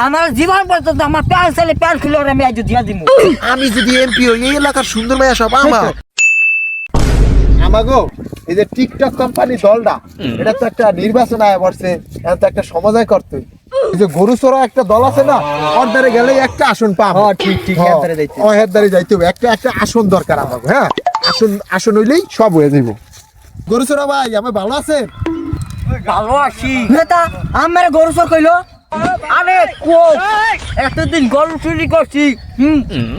আমার জীবন পর্যন্ত আমার প্যান ছেলে প্যান খুলে ওরা আমি আজ দিয়া দিব। আমি যদি এমপি হই এই এলাকার সুন্দর মেয়ে সব আমার আমাগো এই যে টিকটক কোম্পানি দলটা এটা তো একটা নির্বাচন আয় পড়ছে, এটা তো একটা সমাজয় করতে এই যে গরু চোরা একটা দল আছে না, ওর ধারে গেলে একটা আসন পাবো। ঠিক হ্যাঁ, ও হের ধারে যাইতে হবে, একটা আসন দরকার আমাকে। হ্যাঁ, আসন হইলেই সব হয়ে যাইব। গরু চোরা ভাই আমি ভালো আছেন? ভালো আছি নেতা। আমার গরু চোর কইলো আরে এতদিন গরু চুরি করছি।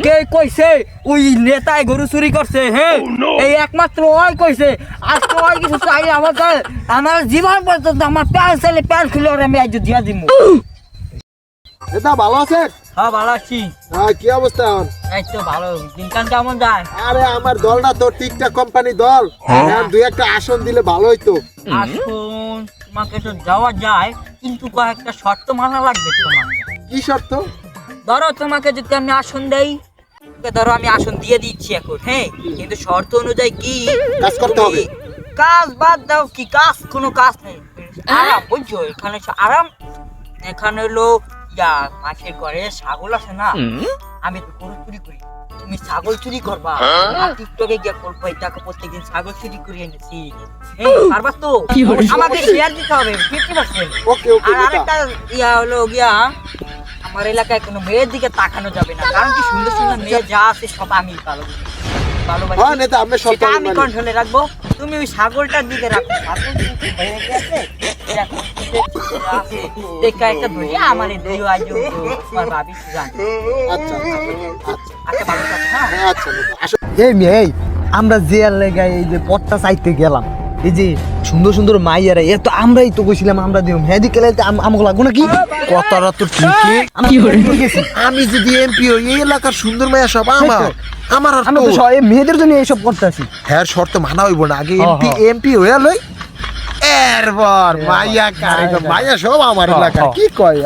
কে কইছে ওই নেতায় গরু চুরি করছে? হ্যাঁ, এই একমাত্র ওই কইছে। আজকে ওই কিছু চাই আমাকে, আমার জীবন পর্যন্ত আমার প্যান ছেলে প্যান খুলে ওরা আমি আজ দিয়া দিব। এটা ভালো আছেন? হ্যাঁ ভালো আছি। হ্যাঁ, কি অবস্থা এখন? এই তো ভালো। দিনকাল কেমন যায়? আরে আমার দলটা তো টিকটক কোম্পানি দল, দুই একটা আসন দিলে ভালো হইতো। আসুন, তোমাকে তো যাওয়া যায়, কিন্তু কয়েকটা শর্ত মানা লাগবে তোমাকে। কি শর্ত? ধরো তোমাকে যদি আমি আসন দেই, ধরো আমি আসন দিয়ে দিচ্ছি এখন, হ্যাঁ, কিন্তু শর্ত অনুযায়ী কি কাজ করতে হবে। কাজ বাদ দাও, কি কাজ? কোনো কাজ নেই, আরাম। বুঝছো, এখানে আরাম। এখানে হলো ইয়া মাছের ঘরে ছাগল আছে না, আমি তো গরু চুরি করি, তুমি ছাগল চুরি করবা আর টিকটকে গিয়ে করবো এটাকে প্রত্যেকদিন ছাগল চুরি করে এনেছি। পারবা তো? আমাকে শেয়ার দিতে হবে 50%। ওকে ওকে আর আরেকটা ইয়া হলো গিয়া, আমার এলাকায় কোনো মেয়ের দিকে তাকানো যাবে না, কারণ কি সুন্দর সুন্দর মেয়ে যা আছে সব আমি ভালোবাসি। হ্যাঁ নেতা, আমি সব সেটা আমি কন্ট্রোলে রাখবো, তুমি ওই ছাগলটার দিকে রাখো। ছাগল কিন্তু হয়ে গেছে, এরকম দেখা একটা ধরি আমার এই দুই আজ তোমার ভাবি জান। আচ্ছা আচ্ছা ভালো থাকো। হ্যাঁ আচ্ছা নেতা, আসো। এই মেয়ে, এই আমরা যে লেগায় এই যে পথটা চাইতে গেলাম, এই যে সুন্দর সুন্দর মাইয়ারা, এ তো আমরাই তো কইছিলাম আমরা দিও মেহেদি কেলে আমাকে লাগবো নাকি? কথাটা তো ঠিকই। আমি যদি এমপি হই এই এলাকার সুন্দর মেয়ে সব আমার আমার আর আমরা তো তো এই মেয়েদের জন্য এইসব করতে আসি। হ্যাঁ, শর্ত মানা হইব না, আগে হ্যাঁ, এমপি হয়ে লই, এরপর মাইয়া কারে মাইয়া সব আমার এলাকা। কি কয়?